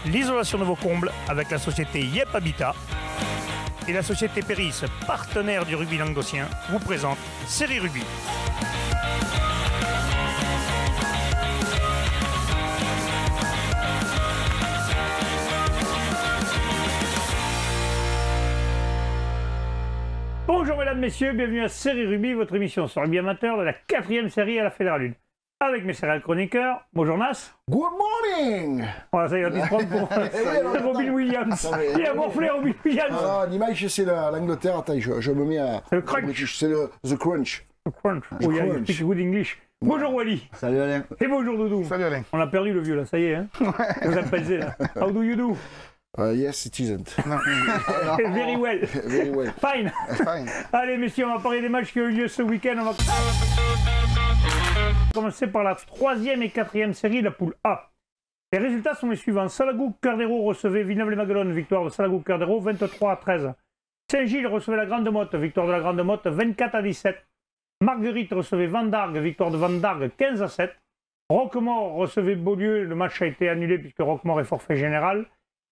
l'isolation de vos combles avec la société Yep Habitat. Et la société Péris, partenaire du rugby languedocien, vous présente Série Rugby. Bonjour mesdames, messieurs, bienvenue à Série Rugby, votre émission sur rugby amateur de la 4e série à la Fédérale 1. Avec mes céréales chroniqueurs, bonjour Nas. Good morning. Voilà, ça y est, on dit pour Robin Williams. Il a morflé Robin Williams. Ah, l'image, c'est l'Angleterre. Attends, je me mets à... Le crunch. C'est le The Crunch. The crunch. Oh, yeah, you speak good English. Bonjour Wally. Salut Alain. Et bonjour Doudou. Salut Alain. On a perdu le vieux là, ça y est. Hein. Vous appelez là. How do you do? Yes, it isn't. Very well. Very well. Fine. Fine. Allez messieurs, on va parler des matchs qui ont eu lieu ce week-end. On va commencer par la 3e et 4e série, la poule A. Les résultats sont les suivants. Salagou-Cœur d'Hérault recevait Villeneuve-les-Maguelones, victoire de Salagou-Cœur d'Hérault, 23-13. Saint-Gilles recevait la Grande Motte, victoire de la Grande Motte, 24-17. Marguerite recevait Vendargue, victoire de Vendargue, 15-7. Roquemort recevait Beaulieu, le match a été annulé puisque Roquemort est forfait général.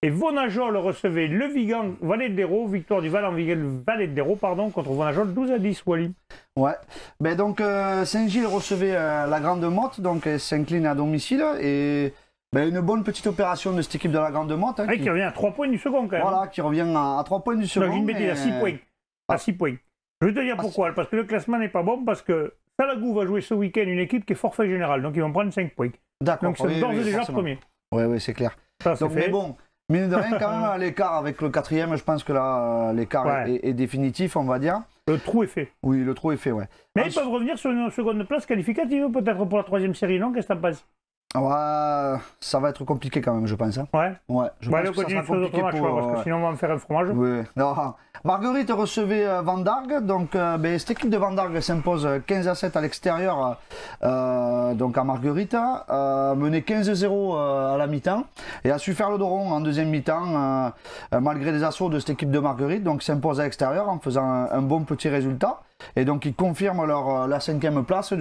Et Vonajol recevait le Vigan Vallée d'Hérault, victoire du Vallée d'Hérault contre Vonajol, 12-10, Wally. Ouais, ben donc Saint-Gilles recevait la Grande Motte, donc s'incline à domicile, et ben, une bonne petite opération de cette équipe de la Grande Motte. Hein, qui revient à 3 points du second quand même. Voilà, qui revient à 3 points du second. Non, j'ai une bêtise, à 6 points. À 6 points. Je vais te dire pourquoi, parce que le classement n'est pas bon, parce que Salagou va jouer ce week-end une équipe qui est forfait général, donc ils vont prendre 5 points. D'accord. Donc c'est d'ores et déjà premier. Oui, c'est clair. Ça, donc, mais bon, mine de rien, quand même, l'écart avec le 4e, je pense que là, l'écart est définitif, on va dire. Le trou est fait. Oui, le trou est fait, ouais. Mais ils peuvent revenir sur une seconde place qualificative, peut-être pour la 3e série, non? Qu'est-ce que t'en penses? Ouais, ça va être compliqué quand même, je pense. Hein. Ouais. Ouais, je pense que ça sera compliqué match, parce que sinon on va me faire un fromage. Oui. Non. Marguerite recevait Vendargue, donc cette équipe de Vendargue s'impose 15-7 à l'extérieur, donc à Marguerite, menait 15-0 à la mi-temps, et a su faire le dos rond en deuxième mi-temps, malgré les assauts de cette équipe de Marguerite, donc s'impose à l'extérieur en faisant un bon petit résultat, et donc ils confirment la 5e place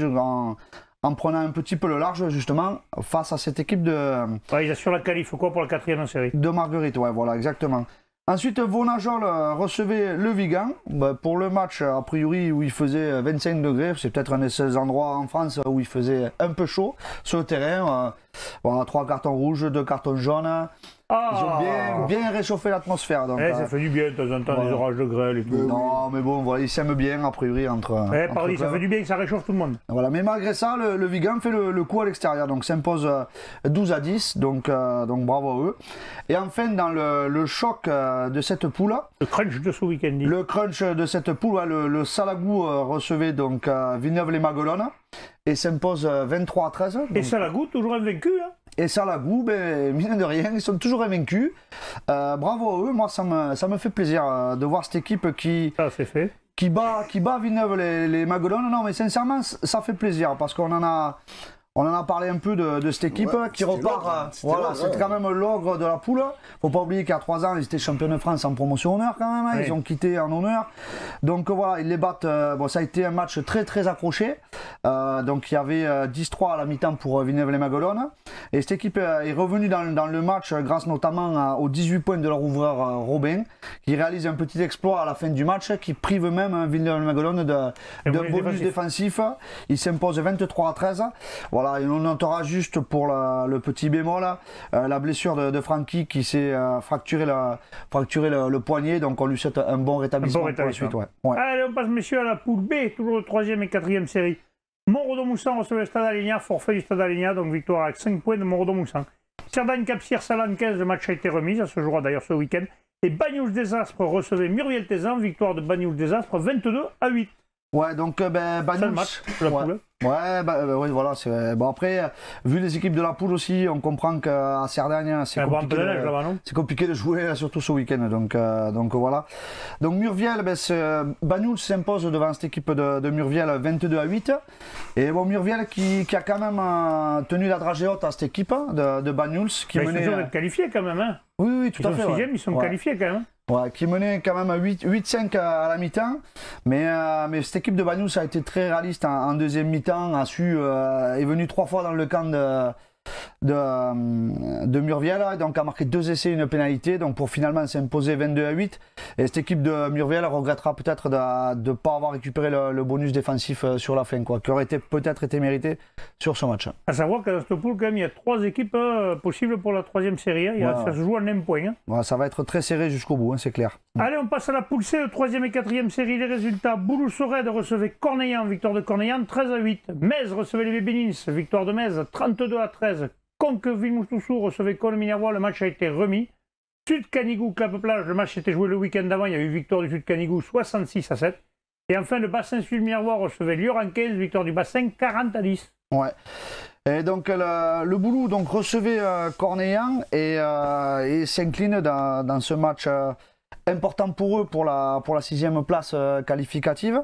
en prenant un petit peu le large, justement, face à cette équipe de... Ouais, ils assurent la qualif, quoi, pour la 4e série. De Marguerite, ouais, voilà, exactement. Ensuite, Vonajol recevait le Vigan, pour le match, a priori, où il faisait 25 degrés. C'est peut-être un de ces endroits en France où il faisait un peu chaud sur le terrain. Voilà, 3 cartons rouges, 2 cartons jaunes. Ils ont bien réchauffé l'atmosphère. Ça fait du bien de temps en temps, des orages de grêle et tout. Non, mais bon, voilà, ils s'aiment bien, a priori, entre ça fait du bien que ça réchauffe tout le monde. Voilà, mais malgré ça, le Vigan fait le coup à l'extérieur, donc s'impose 12-10, donc bravo à eux. Et enfin, dans le choc de cette poule... Le crunch de ce week-end. Le crunch de cette poule, le Salagou recevait donc Villeneuve-les-Maguelones et s'impose 23-13. Et Salagou, toujours invaincu, hein. Et Salagou, mine de rien, ils sont toujours invaincus. Bravo à eux, moi ça me fait plaisir de voir cette équipe qui bat Villeneuve-les-Maguelones. Non, mais sincèrement, ça fait plaisir parce qu'on en a parlé un peu de cette équipe qui repart. Voilà, c'est quand même l'ogre de la poule. Faut pas oublier qu'il y a 3 ans, ils étaient champions de France en promotion honneur quand même. Ils ont quitté en honneur. Donc voilà, ils les battent. Ça a été un match très très accroché. Donc il y avait 10-3 à la mi-temps pour Villeneuve-les-Maguelones. Et cette équipe est revenue dans le match grâce notamment aux 18 points de leur ouvreur Robin, qui réalise un petit exploit à la fin du match, qui prive même Villeneuve-les-Maguelones d'un bonus défensif. Il s'impose 23-13. Voilà, et on notera juste pour le petit bémol, la blessure de Francky qui s'est fracturé le poignet, donc on lui souhaite un bon rétablissement pour la suite. Ouais. Allez, on passe messieurs à la poule B, toujours le 3e et 4e série. Montredon-Moussan recevait le Stade Alénia, forfait du Stade Alénia, donc victoire avec 5 points de Montredon-Moussan. Cerdagne-Capcir-Salan 15, le match a été remis, ça se jouera d'ailleurs ce week-end. Et Bagnols-des-Aspres recevait Muriel-Tézan, victoire de Bagnols-des-Aspres 22-8. Ouais, donc Bagnols... C'est le match de la poule. Ouais, oui, voilà. Bon, après, vu les équipes de la poule aussi, on comprend qu'à Cerdagne, c'est compliqué de jouer, surtout ce week-end. Donc voilà. Donc Murviel, Bagnols s'impose devant cette équipe de Murviel 22-8. Et bon, Murviel qui a quand même tenu la dragée haute à cette équipe de Bagnols. Ils sont être qualifiés quand même. Hein. Oui, tout à fait. Ils sont qualifiés quand même. Ouais, qui menait quand même 8-5 à la mi-temps, mais cette équipe de Bagnols a été très réaliste en deuxième mi-temps, est venue 3 fois dans le camp de Murviel, donc a marqué 2 essais et une pénalité, donc pour finalement s'imposer 22-8. Et cette équipe de Murviel regrettera peut-être de ne pas avoir récupéré le bonus défensif sur la fin, quoi, qui aurait peut-être été mérité sur ce match. À savoir que dans cette poule, quand même, il y a 3 équipes possibles pour la 3e série. Ça se joue en un point. Ouais, ça va être très serré jusqu'au bout, c'est clair. Allez, on passe à la poule C, le 3e et 4e série. Les résultats: Bouloux-Sorède recevait Cornellan, victoire de Cornellan 13-8. Metz recevait les Bénins, victoire de Metz 32-13. Conques-Vimoustoussou recevait Col-Minervois, le match a été remis. Sud-Canigou-Clape-Plage, le match s'était joué le week-end d'avant, il y a eu victoire du Sud-Canigou 66-7. Et enfin, le bassin Sud-Minervois recevait Lioran 15, victoire du bassin 40-10. Ouais. Et donc le Boulou donc, recevait Cornellan et s'incline dans ce match important pour eux pour la 6e place qualificative.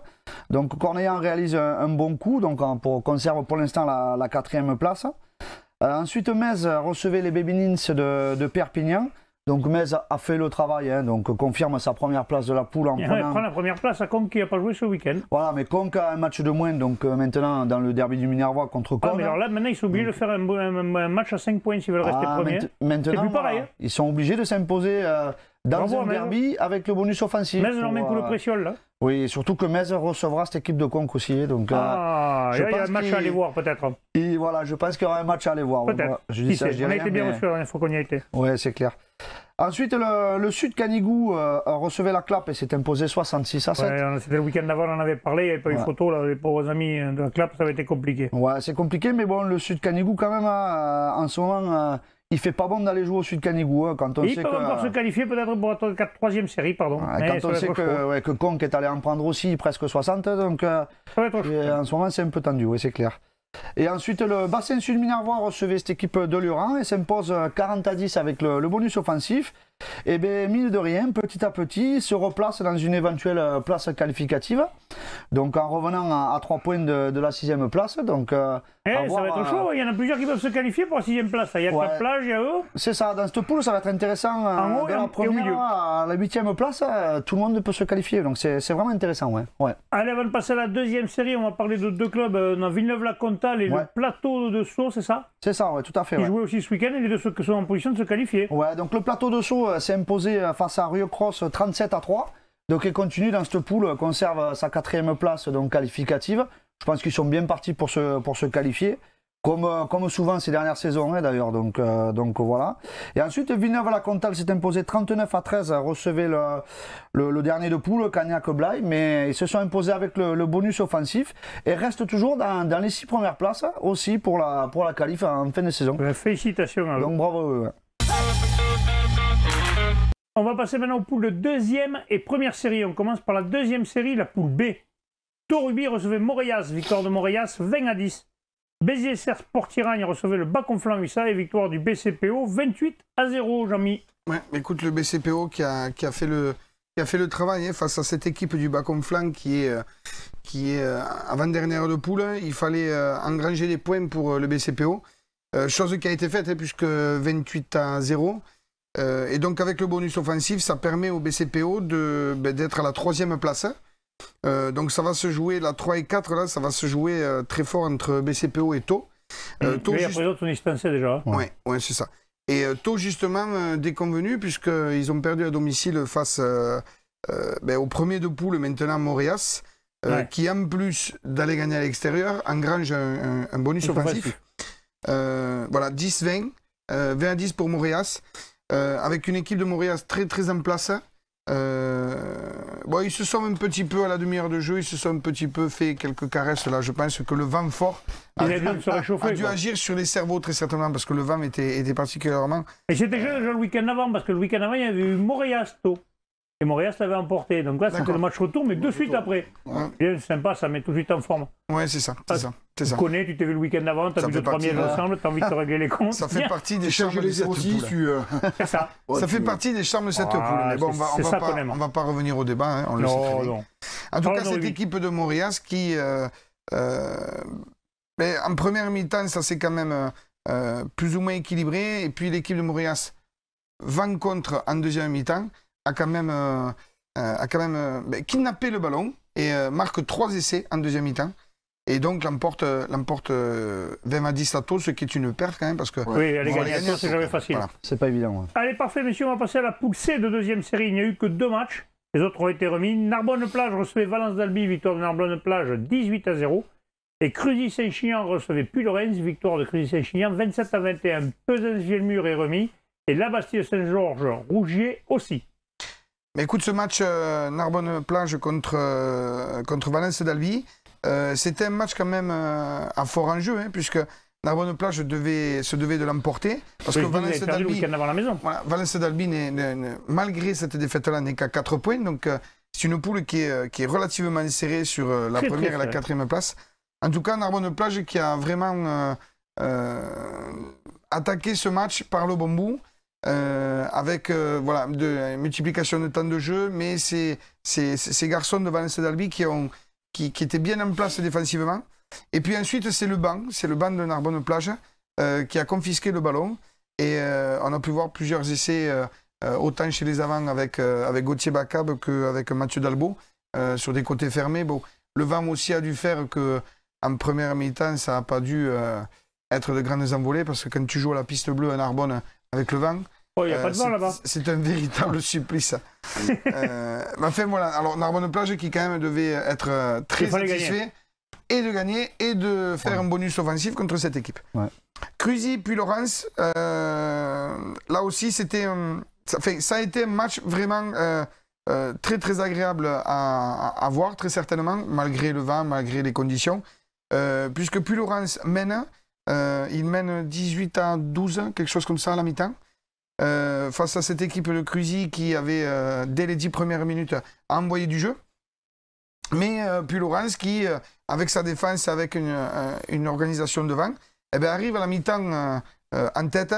Donc Cornellan réalise un bon coup, donc conserve pour l'instant la 4e place. Ensuite, Metz recevait les Bébinins de Perpignan. Donc Metz a fait le travail, donc confirme sa première place de la poule en prenant... prend la première place à Conques qui n'a pas joué ce week-end. Voilà, mais Conques a un match de moins, donc maintenant dans le derby du Minervois contre Conques. Mais alors là, maintenant, ils sont obligés de faire un match à 5 points s'ils veulent rester premiers. Maintenant, c'est plus pareil. Ils sont obligés de s'imposer dans un derby avec le bonus offensif. Metz leur met un coup de pression là. Oui, surtout que Metz recevra cette équipe de Conques aussi. Donc, il y a un match à aller voir peut-être. Et voilà, je pense qu'il y aura un match à aller voir. Peut-être. On a été bien reçus la dernière fois qu'on y a été. Oui, c'est clair. Ensuite, le Sud Canigou recevait la Clappe et s'est imposé 66-7. Ouais, c'était le week-end d'avant, on en avait parlé, il n'y avait pas eu photo, là, les pauvres amis de la Clappe, ça avait été compliqué. Ouais, c'est compliqué, mais bon, le Sud Canigou, quand même, en ce moment, il fait pas bon d'aller jouer au Sud Canigou. Quand on sait ils peuvent encore se qualifier peut-être pour la 3e série, pardon. Quand on sait que Conques est allé en prendre aussi presque 60, donc en ce moment, c'est un peu tendu, oui, c'est clair. Et ensuite, le bassin Sud-Minervois recevait cette équipe de Lurhan et s'impose 40-10 avec le bonus offensif. Et bien, mine de rien, petit à petit, se replace dans une éventuelle place qualificative. Donc, en revenant à 3 points de la 6e place. Donc, ça va être chaud, il y en a plusieurs qui peuvent se qualifier pour la 6e place. Il y a Clape-Plage, il y a eux. C'est ça, dans cette poule, ça va être intéressant. En haut de la première à la 8e place, tout le monde peut se qualifier. Donc, c'est vraiment intéressant. Ouais. Allez, avant de passer à la 2e série, on va parler de 2 clubs. On a Villeneuve-la-Comtale et le Plateau de Sceaux, c'est ça? C'est ça, oui, tout à fait. Ils jouaient aussi ce week-end et les deux qui sont en position de se qualifier. Ouais, donc le Plateau de Sceaux s'est imposé face à Rieux-Cross 37-3. Donc il continue dans cette poule, conserve sa 4e place donc qualificative. Je pense qu'ils sont bien partis pour se qualifier, comme souvent ces dernières saisons d'ailleurs. Donc voilà. Et ensuite Villeneuve-la-Comtale s'est imposé 39-13, recevait le dernier de poule, Cagnac-Blaye, mais ils se sont imposés avec le bonus offensif et restent toujours dans les 6 premières places aussi pour la qualif en fin de saison. Félicitations à eux. Donc bravo eux. On va passer maintenant aux poules de 2e et 1re série. On commence par la 2e série, la poule B. Torubi recevait Moréas, victoire de Moréas 20-10. Béziers Sportiragne recevait le Bas-Conflans 800 et victoire du BCPO 28-0, Jean-Mi. Ouais, écoute, le BCPO qui a fait le travail face à cette équipe du Bas-Conflans qui est avant-dernière de poule. Il fallait engranger des points pour le BCPO. Chose qui a été faite puisque 28-0. Et donc avec le bonus offensif, ça permet au BCPO d'être à la 3e place. Donc ça va se jouer, la 3 et 4, là, ça va se jouer très fort entre BCPO et Thau. Thau après les autres sont dispensés déjà. Ouais, c'est ça. Et Thau justement déconvenu puisqu'ils ont perdu à domicile face au premier de poule maintenant Moréas, qui en plus d'aller gagner à l'extérieur engrange un bonus offensif. Voilà, 10-20, 20-10 pour Moréas. Avec une équipe de Moréas très très en place. Ils se sont un petit peu à la demi-heure de jeu, ils se sont un petit peu fait quelques caresses là. Je pense que le vent fort a dû agir sur les cerveaux très certainement parce que le vent était particulièrement... Et c'était déjà le week-end avant parce que le week-end avant il y avait eu Moréas-Thau. Et Montréal l'avait emporté. Donc là, c'était le match retour, mais de suite après. Bien sympa, ça met tout de suite en forme. Ouais, c'est ça. Tu connais, tu t'es vu le week-end avant, tu as vu le premier ensemble, tu as envie de te régler les comptes. Ça fait partie des charmes de cette poule. C'est ça. Ça fait partie des charmes de cette poule. Mais bon, on va pas revenir au débat, on le sait très bien. En tout cas, cette équipe de Montréal qui, en première mi-temps, ça c'est quand même plus ou moins équilibré. Et puis l'équipe de Montréal va contre en deuxième mi-temps. A quand même kidnappé le ballon et marque 3 essais en deuxième mi-temps. et donc l'emporte 20-10 à Taux, ce qui est une perte quand même parce que oui, aller gagner à Taux, c'est jamais facile. Voilà. C'est pas évident. Ouais. Allez, parfait, messieurs, on va passer à la poule C de deuxième série. Il n'y a eu que 2 matchs. Les autres ont été remis. Narbonne-Plage recevait Valence d'Albi, victoire de Narbonne-Plage 18-0. Et Cruzy-Saint-Chinian recevait Puy-Lorraine, victoire de Cruzy-Saint-Chinian 27-21. Pesens-Vielmur est remis. Et la Bastille-Saint-Georges, Rougier aussi. Mais écoute, ce match Narbonne-Plage contre Valence d'Albi, c'était un match quand même à fort enjeu, hein, puisque Narbonne-Plage se devait de l'emporter. Parce que Valence d'Albi, voilà, Valence d'Albi, malgré cette défaite-là, n'est qu'à 4 points. Donc c'est une poule qui est relativement serrée sur la première et la 4e place. En tout cas, Narbonne-Plage qui a vraiment attaqué ce match par le bon bout. Avec voilà, de multiplication de temps de jeu, mais ces garçons de Valence d'Albi qui étaient bien en place défensivement. Et puis ensuite, c'est le banc de Narbonne-Plage qui a confisqué le ballon. Et on a pu voir plusieurs essais, autant chez les avants avec Gauthier Bacab qu'avec Mathieu Dalbo, sur des côtés fermés. Bon, le vent aussi a dû faire qu'en première mi-temps, ça n'a pas dû être de grandes envolées, parce que quand tu joues à la piste bleue à Narbonne, avec le vent, oh, y a pas de vent là-bas. C'est un véritable supplice. Enfin voilà, alors Narbonne-Plage qui quand même devait être très satisfait et de gagner et de faire un bonus offensif contre cette équipe. Ouais. Cruzy puis Laurence, là aussi c'était ça a été un match vraiment très très agréable à voir, très certainement, malgré le vent, malgré les conditions, puisque puis Laurence mène. Il mène 18-12, quelque chose comme ça à la mi-temps, face à cette équipe de Cruzy qui avait, dès les 10 premières minutes, envoyé du jeu. Mais puis Laurence qui, avec sa défense, avec une organisation devant, eh bien, arrive à la mi-temps en tête,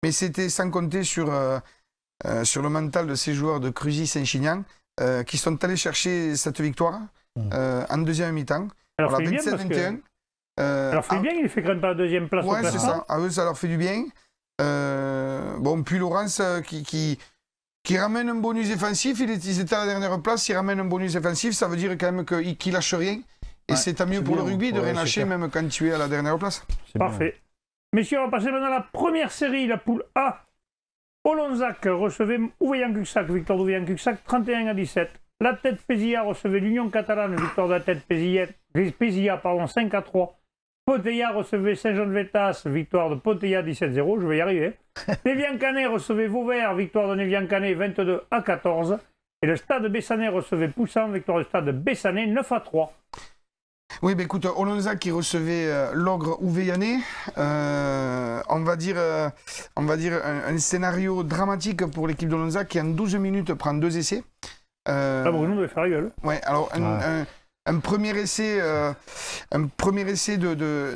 mais c'était sans compter sur le mental de ces joueurs de Cruzy-Saint-Chinian qui sont allés chercher cette victoire en deuxième mi-temps. Alors, voilà, 27-21. Alors, fait bien, il fait quand même pas la deuxième place. Ouais, c'est ça. À eux, ça leur fait du bien. Bon, puis Laurence qui ramène un bonus défensif. Ils étaient à la dernière place. Ils ramènent un bonus défensif. Ça veut dire quand même qu'ils lâchent rien. Et c'est tant mieux pour le rugby de rien lâcher, même quand tu es à la dernière place. Parfait. Messieurs, on va passer maintenant à la première série, la poule A. Olonzac recevait Ouveillan-Cuxac, victoire d'Ouveillan-Cuxac 31-17. La Tête Pézilla recevait l'Union Catalane, victoire de la Tête Pézilla 5-3. Ponteilla recevait Saint-Jean-de-Vétas, victoire de Ponteilla 17-0, je vais y arriver. Névian-Canet recevait Vauvert, victoire de Névian-Canet 22-14. Et le Stade Bessanais recevait Poussan, victoire du Stade Bessanais 9-3. Oui, ben écoute, Olonzac qui recevait l'Ogre Ouveillanais, on va dire un scénario dramatique pour l'équipe d'Olonzac qui en 12 minutes prend 2 essais. Bruno devait faire la gueule. Ouais, alors un premier essai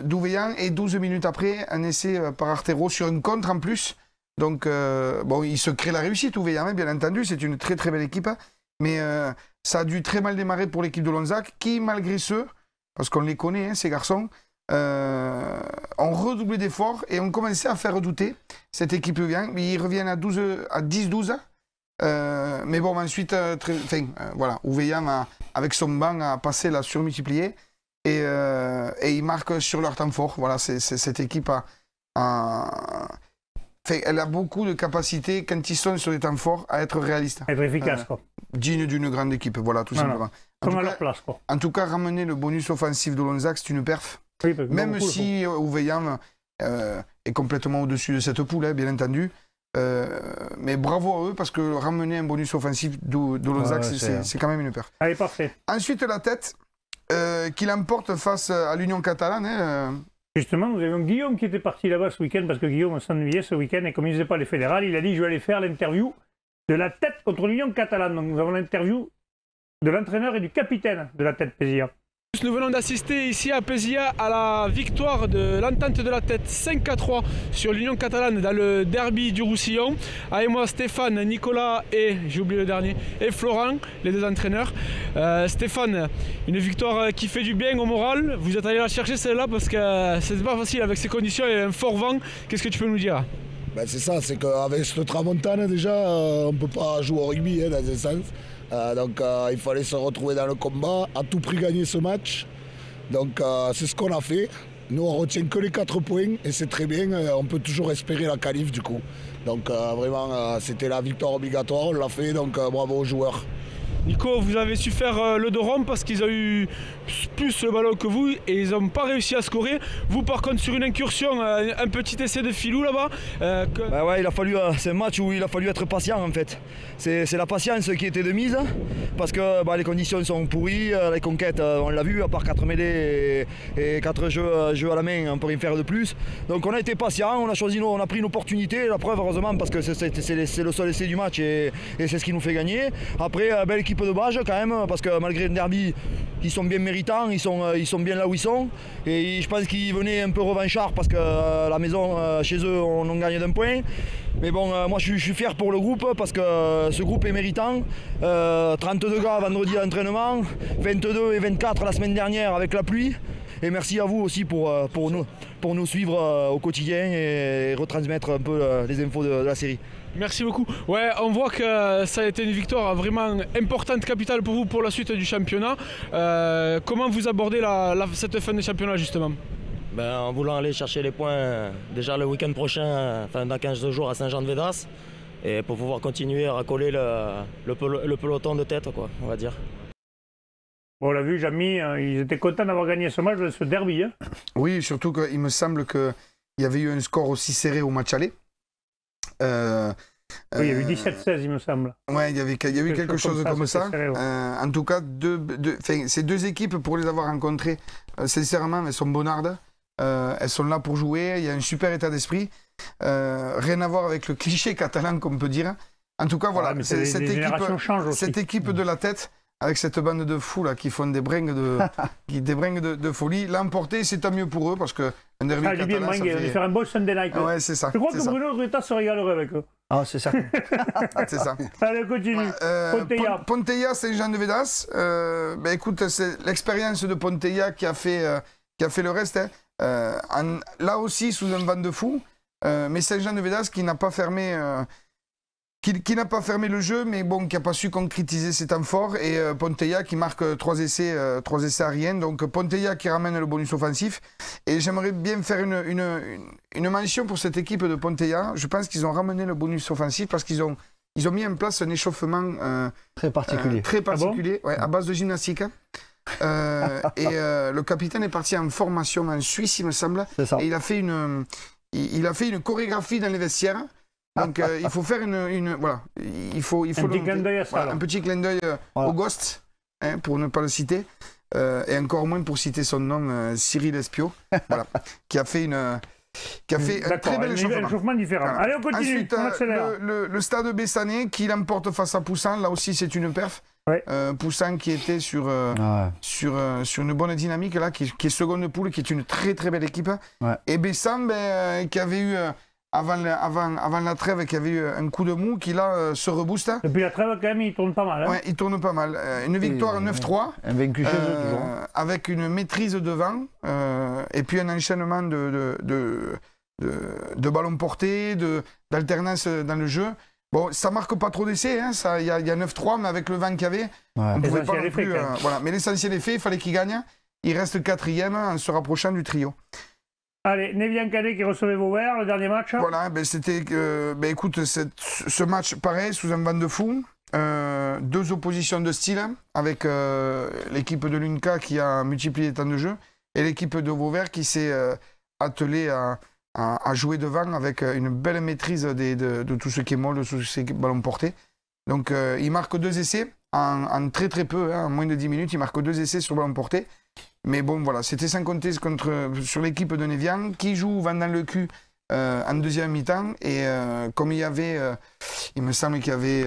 d'Ouveillan et 12 minutes après, un essai par Artero sur un contre en plus. Donc, bon, il se crée la réussite, Ouveillan, bien entendu, c'est une très très belle équipe. Mais ça a dû très mal démarrer pour l'équipe de Lonzac, qui, malgré ceux, parce qu'on les connaît, hein, ces garçons, ont redoublé d'efforts et ont commencé à faire douter cette équipe Ouveillan. Ils reviennent à 10-12. Mais bon, ensuite, voilà, Ouveillan, avec son banc, a passé la surmultipliée et ils marquent sur leur temps fort. Voilà, cette équipe elle a beaucoup de capacités, quand ils sont sur des temps forts, à être réalistes. Être efficace, quoi. Digne d'une grande équipe, voilà, tout simplement. Comme à leur place, quoi. En tout cas, ramener le bonus offensif de Lonzac, c'est une perf. Oui, même si Ouveillan est complètement au-dessus de cette poule, hein, bien entendu. Mais bravo à eux, parce que ramener un bonus offensif de Lonzac, c'est quand même une perf. Allez, parfait. Ensuite, la Tête, qui l'emporte face à l'Union Catalane. Hein, Justement, nous avions Guillaume qui était parti là-bas ce week-end, parce que Guillaume s'ennuyait ce week-end, et comme il ne faisait pas les fédérales, il a dit « Je vais aller faire l'interview de la Tête contre l'Union Catalane ». Donc nous avons l'interview de l'entraîneur et du capitaine de la Tête Pézilla. Nous venons d'assister ici à Pézilla à la victoire de l'Entente de la Tête 5-3 sur l'Union Catalane dans le derby du Roussillon. Avec moi Stéphane, Nicolas et, j'ai oublié le dernier, et Florent, les deux entraîneurs. Stéphane, une victoire qui fait du bien au moral. Vous êtes allé la chercher celle-là parce que c'était pas facile avec ces conditions et un fort vent. Qu'est-ce que tu peux nous dire? Ben c'est ça, c'est qu'avec cette tramontane déjà, on ne peut pas jouer au rugby dans un sens. Donc il fallait se retrouver dans le combat, à tout prix gagner ce match. Donc c'est ce qu'on a fait. Nous, on retient que les 4 points et c'est très bien. On peut toujours espérer la qualif du coup. Donc vraiment, c'était la victoire obligatoire, on l'a fait, donc bravo aux joueurs. Nico, vous avez su faire le dos rond parce qu'ils ont eu plus le ballon que vous et ils n'ont pas réussi à scorer. Vous, par contre, sur une incursion, un petit essai de filou là-bas. Bah ouais, il a fallu, c'est un match où il a fallu être patient en fait. C'est la patience qui était de mise parce que bah, les conditions sont pourries. Les conquêtes, on l'a vu, à part 4 mêlées et 4 jeux à la main, on ne peut rien faire de plus. Donc on a été patient, on a pris une opportunité, la preuve heureusement parce que c'est le seul essai du match et c'est ce qui nous fait gagner. Après, belle équipe de Bage quand même, parce que malgré le derby, ils sont bien méritants, ils sont bien là où ils sont. Et je pense qu'ils venaient un peu revanchards parce que la maison, chez eux, on gagne d'un point. Mais bon, moi je suis fier pour le groupe parce que ce groupe est méritant. 32 gars vendredi à l'entraînement, 22 et 24 la semaine dernière avec la pluie. Et merci à vous aussi pour nous suivre au quotidien et retransmettre un peu les infos de la série. Merci beaucoup. Ouais, on voit que ça a été une victoire vraiment importante, capitale pour vous pour la suite du championnat. Comment vous abordez cette fin de championnat justement? En voulant aller chercher les points déjà le week-end prochain, enfin dans 15 jours à Saint-Jean-de-Védas, et pour pouvoir continuer à recoller le peloton de tête, quoi, on va dire. Bon, on l'a vu, Jamy, ils étaient contents d'avoir gagné ce match, ce derby. Hein. Oui, surtout qu'il me semble qu'il y avait eu un score aussi serré au match aller. Oui, il y a eu 17-16, il me semble. Ouais, il y a eu quelque chose comme ça. Serré, ouais. En tout cas, ces deux équipes, pour les avoir rencontrées, sincèrement, elles sont bonardes. Elles sont là pour jouer. Il y a un super état d'esprit. Rien à voir avec le cliché catalan, qu'on peut dire. En tout cas, voilà, cette équipe de la tête, avec cette bande de fous là qui font des bringues de folie, l'emporter, c'est tant mieux pour eux parce que un derby catalan, ça fait... faire un beau Sunday night. Ouais, c'est ça. Je crois que Bruno Rueta se régalerait avec eux. Ah, c'est ça. C'est ça. Allez, continue. Ponteilla, Saint-Jean-de-Védas. Écoute, c'est l'expérience de Ponteilla qui a fait le reste. Hein. Là aussi, sous un vent de fou. Mais Saint-Jean-de-Védas qui n'a pas fermé... Qui n'a pas fermé le jeu, mais bon, qui n'a pas su concrétiser ses temps forts. Et Ponteilla qui marque 3 essais à rien. Donc Ponteilla qui ramène le bonus offensif. Et j'aimerais bien faire une mention pour cette équipe de Ponteilla. Je pense qu'ils ont ramené le bonus offensif parce qu'ils ont mis en place un échauffement très particulier, ouais, à base de gymnastique. Le capitaine est parti en formation en Suisse, il me semble. C'est ça. Et il a fait une chorégraphie dans les vestiaires. Donc il faut faire voilà, il faut un petit clin d'œil à ça. Voilà, un petit clin d'œil au Ghost, hein, pour ne pas le citer, et encore moins pour citer son nom, Cyril Espiau, voilà, qui a fait un très bel échauffement différent. Voilà. Allez, on continue. Ensuite, le stade Bessanet qui l'emporte face à Poussin, là aussi c'est une perf. Ouais. Poussin qui était sur une bonne dynamique là, qui est seconde poule, qui est une très très belle équipe. Ouais. Et Bessan qui avait eu avant la trêve, qui avait eu un coup de mou, qui là se rebooste. Depuis la trêve quand même il tourne pas mal. Hein. Ouais, il tourne pas mal. Une victoire 9-3. Invaincu chez eux toujours. Avec une maîtrise devant et puis un enchaînement de ballons portés, d'alternance dans le jeu. Bon, ça marque pas trop d'essais, hein, il y a 9-3, mais avec le vent qu'il y avait, on pouvait pas non plus... voilà. Mais l'essentiel est fait, il fallait qu'il gagne. Il reste 4e en se rapprochant du trio. Allez, Nevian-Canet qui recevait Vauvert, le dernier match. Voilà, c'était... écoute, ce match, pareil, sous un vent de fou. 2 oppositions de style, avec l'équipe de l'UNCA qui a multiplié les temps de jeu, et l'équipe de Vauvert qui s'est attelée à jouer devant avec une belle maîtrise de tout ce qui est molle, de tout ce qui est ballon porté. Donc il marque 2 essais en très très peu, hein, en moins de 10 minutes, il marque 2 essais sur ballon porté. Mais bon, voilà, c'était sans compter sur l'équipe de Nevian qui joue vent dans le cul en deuxième mi-temps. Et comme il y avait, il me semble qu'il y avait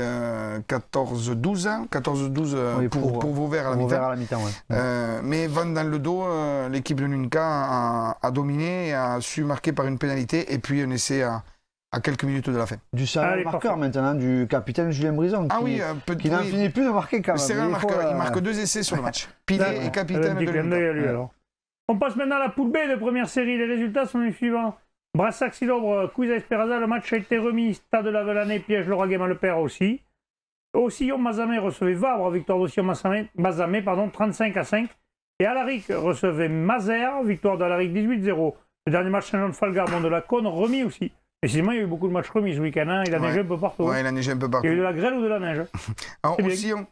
14-12 oui, pour Vauvert à la mi-temps. Ouais. Mais vent dans le dos, l'équipe de l'UNCA a dominé et a su marquer par une pénalité et puis un essai à quelques minutes de la fin. Du serial marqueur maintenant, du capitaine Julien Brison, qui n'en finit plus de marquer quand même. Il marque 2 essais sur le match. Pilier et capitaine de l'UNCA. On passe maintenant à la poule B de première série. Les résultats sont les suivants. Brassac-Silobre, Cuisa Esperanza, le match a été remis. Stade de la Velanée, piège Laura Guéman-le-Père aussi. Ossillon-Mazamet recevait Vabre, victoire d'Ossillon-Mazamet, 35-5. Et Alaric recevait Mazères, victoire d'Alaric 18-0. Le dernier match Saint-Jean-de-Falgar, de la Cône, remis aussi. Décidément, il y a eu beaucoup de matchs remis ce week-end, hein. Il a neigé un peu partout. Ouais, il a neigé un peu partout. Il y a eu de la grêle ou de la neige. Alors,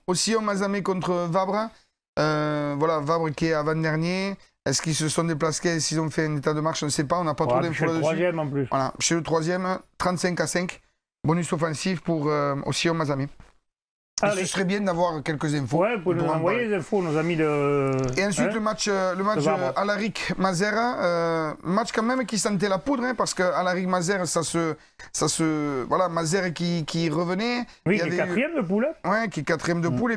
aussi, on Mazamet contre Vabre. Voilà, Vabre qui est avant-dernier. Est-ce qu'ils se sont déplacés, s'ils ont fait un état de marche, on ne sait pas, on n'a pas trop d'infos là-dessus. Chez le troisième en plus. Voilà, chez le troisième, 35-5, bonus offensif pour Ossion Mazamet. Ce serait bien d'avoir quelques infos. Ouais, vous pouvez nous envoyer les infos, nos amis de... Et ensuite, le match Alaric-Mazères, match quand même qui sentait la poudre, hein, parce que Alaric-Mazères, voilà, Mazères qui revenait. Oui, qui est quatrième de poule. Ouais, qui est quatrième de poule,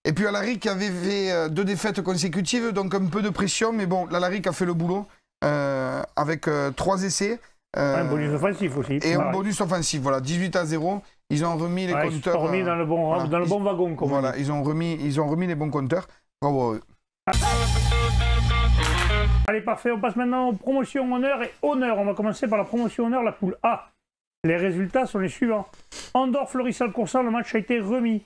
et puis Alaric avait fait 2 défaites consécutives, donc un peu de pression, mais bon, l'Alaric a fait le boulot avec 3 essais. Un bonus offensif aussi. Et un bonus offensif, voilà, 18-0. Ils ont remis les compteurs. Ils sont remis dans le bon wagon, comme voilà, ils ont remis les bons compteurs. Bravo à eux. Allez, parfait. On passe maintenant aux promotions honneur et honneur. On va commencer par la promotion honneur, la poule A. Les résultats sont les suivants. Andorre, Fleury-Salcoursan, le match a été remis.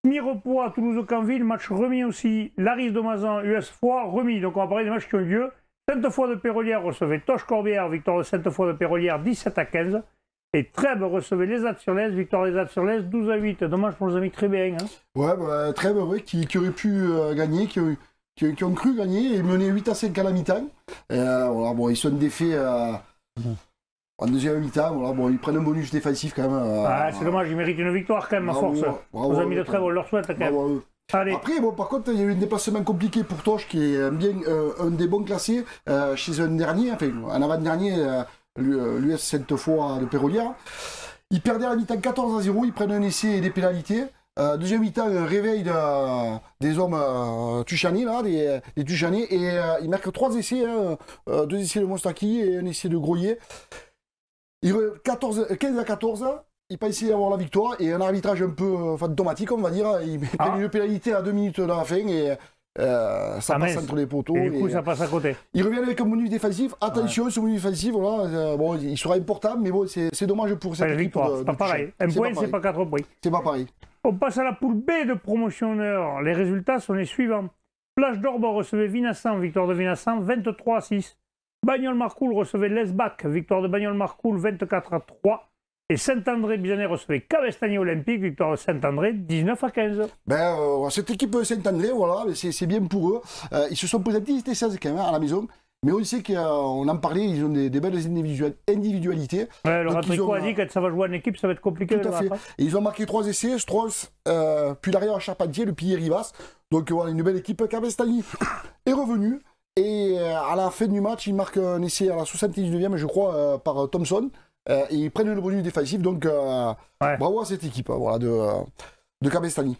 Mirepoix, Toulouse-Canville, match remis aussi. Laris de Mazan, US Foix, remis. Donc on va parler des matchs qui ont eu lieu. Sainte-Foy de Pérolière recevait Toche-Corbière, victoire de Sainte-Foy de Pérolière 17-15. Et Trèbes recevait les Azdes-sur-Lez, victoire des Azdes-sur-Lez 12-8. Dommage pour nos amis trébéens. Hein. Ouais, bah, Trèbes, ouais, qui auraient pu gagner, qui ont cru gagner et mener 8-5 à la mi-temps. Voilà, bon, ils sont défaits en deuxième mi-temps. Voilà, bon, ils prennent un bonus défensif quand même. C'est dommage, ils méritent une victoire quand même à force. Nos amis de Trèbes, on leur souhaite quand même. Allez. Après, bon, par contre, il y a eu un déplacement compliqué pour Toche, qui est un des bons classés chez un dernier, enfin, un avant-dernier, l'US Sainte-Foy de Pérolière. Ils perdaient à la mi-temps 14-0, ils prennent un essai et des pénalités. Deuxième mi-temps, un réveil des15 Tuchanais, là, des Tuchanais, et ils marquent 3 essais, 2 essais de Mostaki et un essai de Groyer. 15-14. Ils pensaient avoir la victoire et un arbitrage un peu fantomatique, on va dire. Ils prennent une pénalité à 2 minutes de la fin et ça passe entre les poteaux. Et du coup, ça passe à côté. Ils reviennent avec un bonus défensif. Attention, ce bonus défensif, voilà, bon, il sera important, mais bon, c'est dommage pour cette équipe. C'est pas pareil. Un point, c'est pas 4 points. C'est pas pareil. On passe à la poule B de promotion honneur. Les résultats sont les suivants. Plage d'Orbe recevait Vinassan, victoire de Vinassan 23-6. Bagnols-Marcoul recevait Lesbac, victoire de Bagnols-Marcoul 24-3. Et Saint-André-Bizanet recevait Cavestany Olympique, victoire de Saint-André 19-15. Cette équipe de Saint-André, voilà, c'est bien pour eux. Ils se sont présentés, ils étaient 16 quand même à la maison. Mais on sait qu'on en parlait, ils ont des belles individualités. Ouais, Laurent Tricot a dit que quand ça va jouer en équipe, ça va être compliqué. Tout à fait. Et ils ont marqué 3 essais, Strauss, puis l'arrière Charpentier, le pilier Rivas. Donc voilà, une belle équipe. Cavestany est revenu. Et à la fin du match, ils marquent un essai à la 79e, je crois, par Thompson. Et ils prennent le bonus défensif, donc bravo à cette équipe voilà, de Cavestany.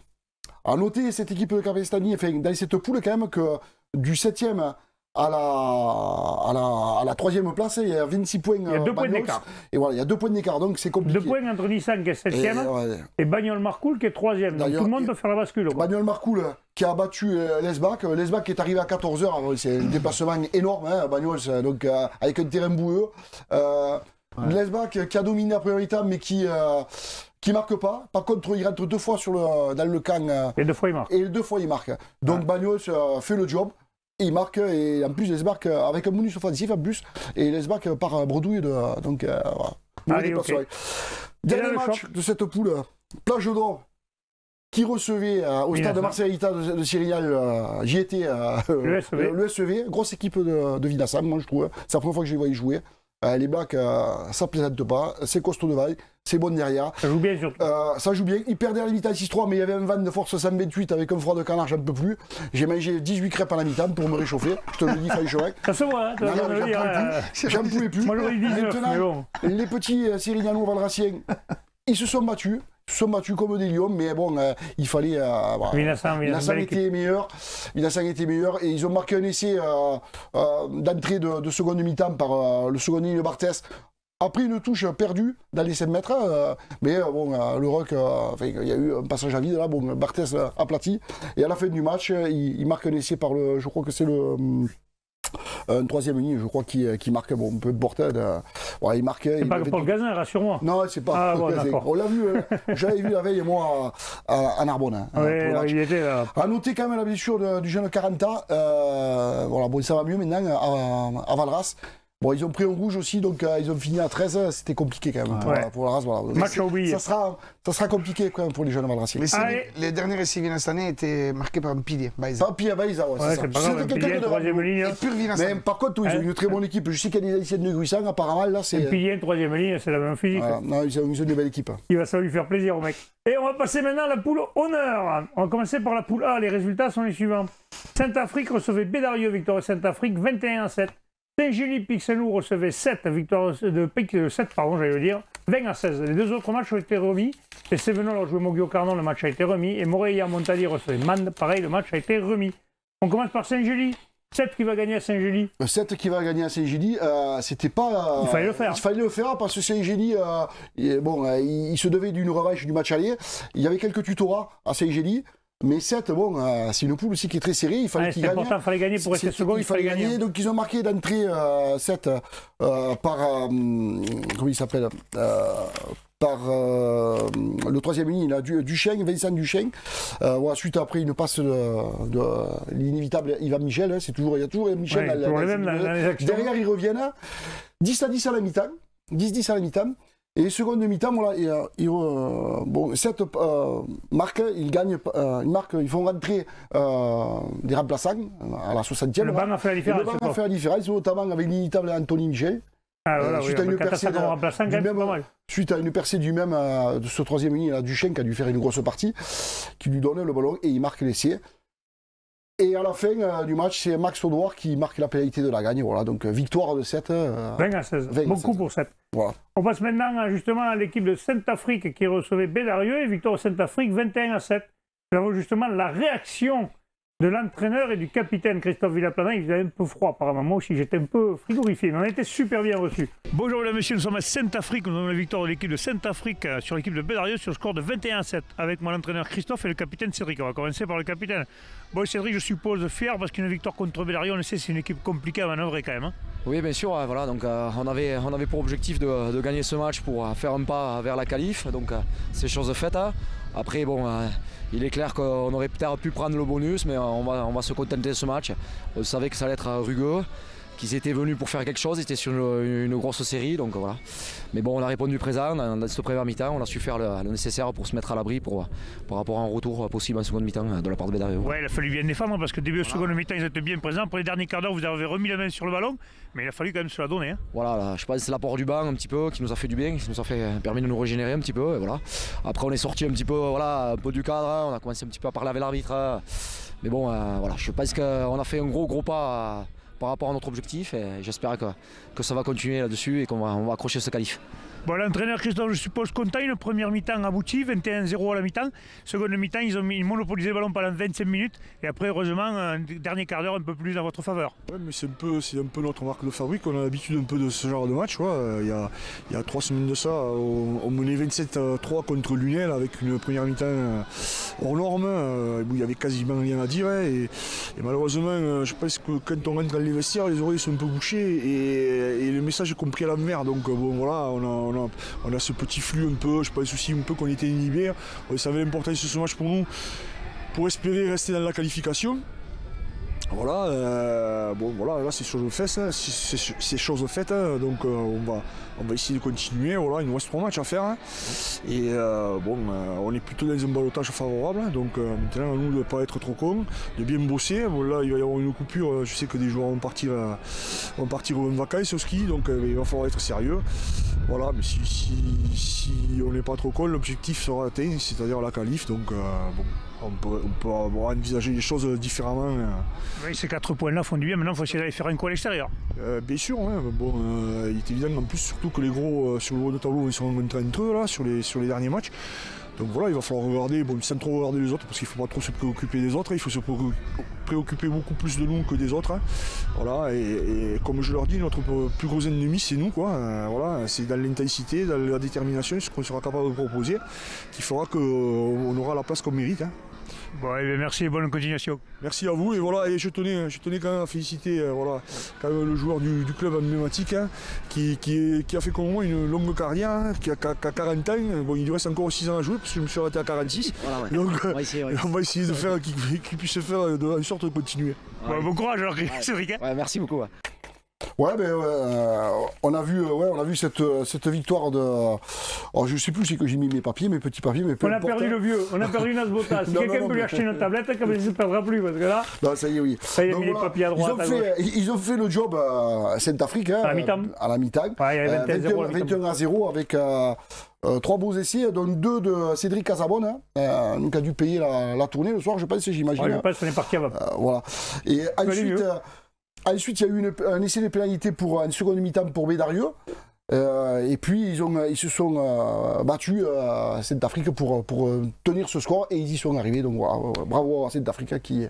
A noter cette équipe de Cavestany, enfin, dans cette poule quand même, que du 7e à la 3e place, il y a 26 points. Il y a 2 points d'écart. Et voilà, il y a 2 points d'écart, donc c'est compliqué. 2 points entre Nissan qui est 7e et Bagnols-Marcoul qui est 3e. Donc tout le monde peut faire la bascule. Bagnols-Marcoul qui a battu Lesbac. Lesbac est arrivé à 14h, c'est un déplacement énorme, hein, Bagnols, donc avec un terrain boueux. Lesbac qui a dominé la première mi-temps mais qui marque pas. Par contre, il rentre 2 fois dans le camp. Et 2 fois il marque. Et 2 fois il marque. Donc Bagnols fait le job. Et il marque, et en plus Lesbac avec un bonus offensif en plus. Et Lesbac part bredouille. Donc voilà. Allez, okay. Dernier match de cette poule. Plage d'Or qui recevait au stade de Marseillita de Cyril, j'y étais, le SEV. Grosse équipe de Vinassan, moi je trouve. C'est la première fois que je les voyais jouer. Les Blacks, ça plaisante pas, c'est costaud devant, c'est bon derrière. Ça joue bien surtout. Ça joue bien. Ils perdaient à la mi-temps 6-3, mais il y avait un van de force 128 avec un froid de canard, j'en peux plus. J'ai mangé 18 crêpes à la mi-temps pour me réchauffer. Je te le dis, franchement. Ça se voit, hein. J'en pouvais plus. Moi j'aurais dit 19, maintenant, mais bon. Les petits Sérignano Valraciens, ils se sont battus. Comme des lions, mais bon, il fallait. Vinassan était meilleur. Vinassan était meilleur et ils ont marqué un essai d'entrée de seconde mi-temps par le second ligne Barthès. Après une touche perdue dans les 5 mètres, mais bon, le Rock, il y a eu un passage à vide là, bon, Barthès aplati. Et à la fin du match, il marque un essai par je crois que c'est un troisième ligne, je crois, qui marque un peu Borted. Il marque. C'est pas Paul Gazin, rassure-moi. Non, c'est pas. Ah, bon, on l'a vu, j'avais vu la veille, moi, à Narbonne. Oui, il était là. À noter quand même la blessure du jeune 40 ans. Bon, ça va mieux maintenant à Valras. Bon, ils ont pris un rouge aussi, donc ils ont fini à 13. C'était compliqué quand même pour Valras. Voilà. Match à oublier. Ça sera compliqué quand même pour les jeunes Valrassiens. Les derniers essais cette année étaient marqués par un pilier. Pas pilier, Baïza, c'est ça. C'est pas grave, un pilier, troisième ligne. Mais par contre, ils ont une très bonne équipe. Je sais qu'il y a des anciens de Guissan, apparemment, là, c'est. Un pilier, troisième ligne, c'est la même physique. Non, ils ont une belle équipe. Ça va lui faire plaisir au mec. Et on va passer maintenant à la poule honneur. On va commencer par la poule A. Les résultats sont les suivants. Saint-Afrique recevait Bédarieux, victoire de Saint-Afrique, 21-7. Saint-Gély-Pixelou recevait 7, victoire de Pic 7, pardon, j'allais le dire, 20-16. Les deux autres matchs ont été remis. Les Cévenol ont joué Mogui-au-Carnon, le match a été remis. Et Montalier recevait Mande, pareil, le match a été remis. On commence par Saint-Gély. 7 qui va gagner à Saint-Gély. 7 qui va gagner à Saint-Gély, c'était pas. Il fallait le faire. Il fallait le faire parce que Saint-Gély, il se devait d'une revanche du match aller. Il y avait quelques tutorats à Saint-Gély. Mais 7, c'est une poule aussi qui est très serrée, il fallait qu'il gagne. C'est important, il fallait gagner pour rester second, il fallait gagner. Donc ils ont marqué d'entrée 7 par, comment il s'appelle, par le troisième ligne, Duchesne, Vincent Duchesne. Ensuite, après, une passe de l'inévitable Ivan Michel, il y a toujours Michel derrière, ils reviennent. 10-10 à la mi-temps. 10-10 à la mi-temps. Et seconde mi-temps, voilà, 7 marquent, ils font rentrer des remplaçants à la 60e. Le banc a fait la différence. Le banc a fait la différence, notamment avec l'inévitable Anthony Michel. Suite à une percée du même de ce troisième ligne, Duchesne qui a dû faire une grosse partie, qui lui donne le ballon et il marque l'essai. Et à la fin du match, c'est Max Audouard qui marque la pénalité de la gagne. Voilà, donc victoire de 7. 20-16. Beaucoup pour 7. Voilà. On passe maintenant justement à l'équipe de Saint-Afrique qui recevait Bédarieux et victoire de Saint-Afrique 21-7. Nous avons justement la réaction de l'entraîneur et du capitaine Christophe Villaplana. Il faisait un peu froid apparemment. Moi aussi, j'étais un peu frigorifié, mais on a été super bien reçus. Bonjour mesdames et messieurs, nous sommes à Saint-Afrique. Nous avons la victoire de l'équipe de Saint-Afrique sur l'équipe de Bédarieux sur le score de 21-7 avec mon entraîneur Christophe et le capitaine Cédric. On va commencer par le capitaine. Bon Cédric, je suppose fier parce qu'une victoire contre Bédarieux, on le sait, c'est une équipe compliquée à manœuvrer quand même. Hein. Oui, bien sûr. Voilà, donc, on avait pour objectif de gagner ce match pour faire un pas vers la qualif. Donc c'est chose faite. Hein. Après, bon, il est clair qu'on aurait peut-être pu prendre le bonus, mais on va se contenter de ce match. On savait que ça allait être rugueux, qu'ils étaient venus pour faire quelque chose, ils étaient sur une grosse série, donc voilà. Mais bon, on a répondu présent dans cette première mi-temps, on a su faire le nécessaire pour se mettre à l'abri par rapport à un retour possible en seconde mi-temps de la part de Bédarieux. Ouais, il a fallu bien défendre parce que début de seconde mi-temps, ils étaient bien présents. Pour les derniers quarts d'heure, vous avez remis la main sur le ballon, mais il a fallu quand même se la donner. Hein. Voilà, là, je pense que c'est l'apport du banc un petit peu qui nous a fait du bien, qui nous a permis de nous régénérer un petit peu. Et voilà. Après, on est sorti un petit peu, un peu du cadre, hein, on a commencé un petit peu à parler avec l'arbitre. Mais bon, voilà, je pense qu'on a fait un gros pas par rapport à notre objectif et j'espère que ça va continuer là-dessus et qu'on va accrocher ce qualif. Bon, l'entraîneur Christophe, je suppose, content. Une première mi-temps aboutie, 21-0 à la mi-temps. Seconde mi-temps, ils ont monopolisé le ballon pendant 25 minutes. Et après, heureusement, un dernier quart d'heure un peu plus dans votre faveur. Ouais, mais c'est un peu notre marque de fabrique. On a l'habitude un peu de ce genre de match. Il y a 3 semaines de ça, on menait 27-3 contre Lunel avec une première mi-temps hors norme, où il n'y avait quasiment rien à dire. Et malheureusement, je pense que quand on rentre dans les vestiaires, les oreilles sont un peu bouchées et le message est compris à l'envers. Donc bon, voilà, on a ce petit flux un peu, je pense aussi un peu qu'on était inhibés. On savait l'importance de ce match pour nous, pour espérer rester dans la qualification. Voilà, bon voilà, là c'est chose faite, c'est chose faite, donc on va essayer de continuer. Voilà, il nous reste 3 matchs à faire. Hein. Et on est plutôt dans un ballottage favorable, donc maintenant à nous de ne pas être trop cons, de bien bosser. Bon, là il va y avoir une coupure, je sais que des joueurs vont partir en vacances au ski, donc il va falloir être sérieux. Voilà, mais si on n'est pas trop cons, l'objectif sera atteint, c'est-à-dire la qualif, donc bon. On peut envisager les choses différemment. Oui, ces 4 points-là font du bien. Maintenant, il faut essayer d'aller faire un coup à l'extérieur. Bien sûr, ouais. Bon, il est évident en plus, surtout que les gros sur le haut de tableau ils sont entre eux là, sur les derniers matchs. Donc voilà, il va falloir regarder, bon, sans trop regarder les autres, parce qu'il ne faut pas trop se préoccuper des autres, il faut se préoccuper beaucoup plus de nous que des autres. Hein. Voilà, et comme je leur dis, notre plus gros ennemi, c'est nous, quoi. Voilà, c'est dans l'intensité, dans la détermination, ce qu'on sera capable de proposer, qui fera qu'on aura la place qu'on mérite. Hein. Bon, eh bien, merci et bonne continuation. Merci à vous et voilà, et je tenais quand même à féliciter voilà, quand même le joueur du club emblématique hein, qui a fait comme moi une longue carrière, hein, qui a 40 ans, bon il lui reste encore 6 ans à jouer parce que je me suis arrêté à 46. Voilà, ouais. Donc on va essayer de faire qu'il puisse faire en sorte de continuer. Ouais, bon courage alors, Cédric. Ouais, merci beaucoup. Ouais. Ouais, ben on a vu cette victoire de. Oh, je sais plus c'est que j'ai mis mes petits papiers, mais peu on a importe, perdu le vieux, on a perdu Nasbota. Si quelqu'un peut lui acheter une tablette, comme il ne se perdra plus, parce que là. Non, ça y est, oui. Ça y est, mis les papiers à droite. Ils ont fait le job à Saint-Afrique, hein, à la mi-temps. Ouais, il y avait 21-0 avec 3 beaux essais, dont 2 de Cédric Casabonne, qui a dû payer la tournée le soir, je pense, j'imagine. Ouais, je pense qu'on est parti avant. Voilà. Et ensuite, il y a eu un essai de pénalité pour une seconde mi-temps pour Bédarieux. Et puis, ils se sont battus à Saint-Afrique pour tenir ce score et ils y sont arrivés. Donc voilà, bravo à Saint-Afrique qui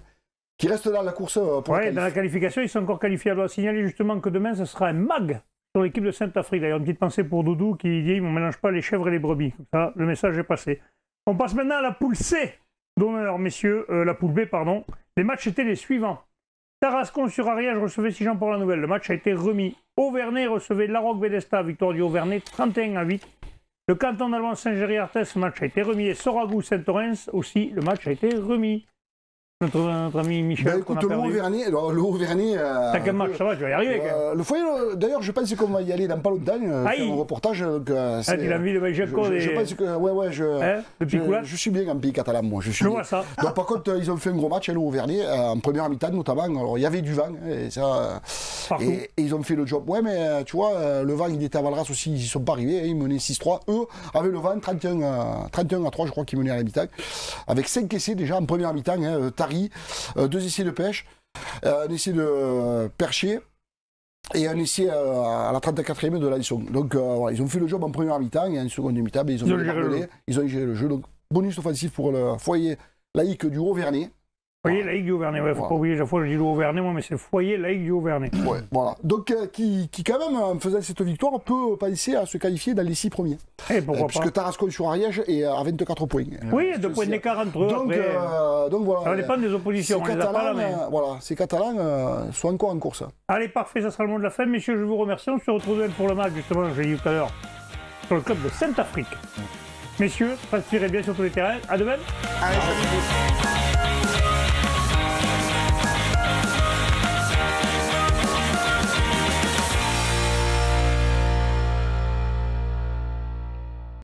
reste dans la course pour la qualif. Dans la qualification, ils sont encore qualifiés. Je dois signaler justement que demain, ce sera un mag sur l'équipe de Saint-Afrique. D'ailleurs, une petite pensée pour Doudou qui dit on ne mélange pas les chèvres et les brebis. Comme ça, le message est passé. On passe maintenant à la poule C d'honneur, messieurs. La poule B, pardon. Les matchs étaient les suivants. Tarascon sur Ariège recevait Sijan pour la Nouvelle. Le match a été remis. Auvernais recevait Larocque Bédesta, victoire du Auvernais 31-8. Le canton d'Allemand Saint-Géry-Arthès, le match a été remis. Et Soragou Saint-Orens aussi, le match a été remis. Notre ami Michel. Ben écoute, le Haut-Vernay. T'as quel match, ça va, tu vas y arriver. Le foyer, d'ailleurs, je pense qu'on va y aller dans pas longtemps. Faire un reportage. Tu l'as mis de Maïjaco. Je pense que, je suis bien en pays catalan, moi. Je vois ça. Donc, par contre, ils ont fait un gros match, le Haut-Vernay, en première mi-temps notamment. Alors, il y avait du vent. Et ils ont fait le job. Ouais, mais tu vois, le vent, il était à Valras aussi, ils n'y sont pas arrivés. Ils menaient 6-3. Eux, avec le vent, 31-3, je crois qu'ils menaient à la mi-temps. Avec 5 essais déjà en première mi-temps. 2 essais de pêche, un essai de perché et un essai à la 34e de l'Alisson. Donc voilà, ils ont fait le job en première mi-temps et en seconde mi-temps, ils ont géré le jeu. Donc bonus offensif pour le foyer laïque du Haut-Vernay. Foyer laïque du Haut-Vernay, ouais, faut pas oublier, chaque fois je dis le Haut-Vernay, moi, mais c'est le foyer laïque du Haut-Vernay. Ouais, voilà. Donc, qui quand même, en faisant cette victoire, peut penser à se qualifier dans les 6 premiers. Et pourquoi pas. Puisque Tarascon sur Ariège est à 24 points. Oui, 2 points d'écart entre eux. Donc voilà. Ça va dépendre des oppositions, on les a pas là, mais... Voilà, ces Catalans sont encore en course. Allez, parfait, ça sera le mot de la fin. Messieurs, je vous remercie. On se retrouve demain pour le match, justement, je l'ai dit tout à l'heure, sur le club de Saint-Afrique. Messieurs, transpirez bien sur tous les terrains. À demain. Allez, salut.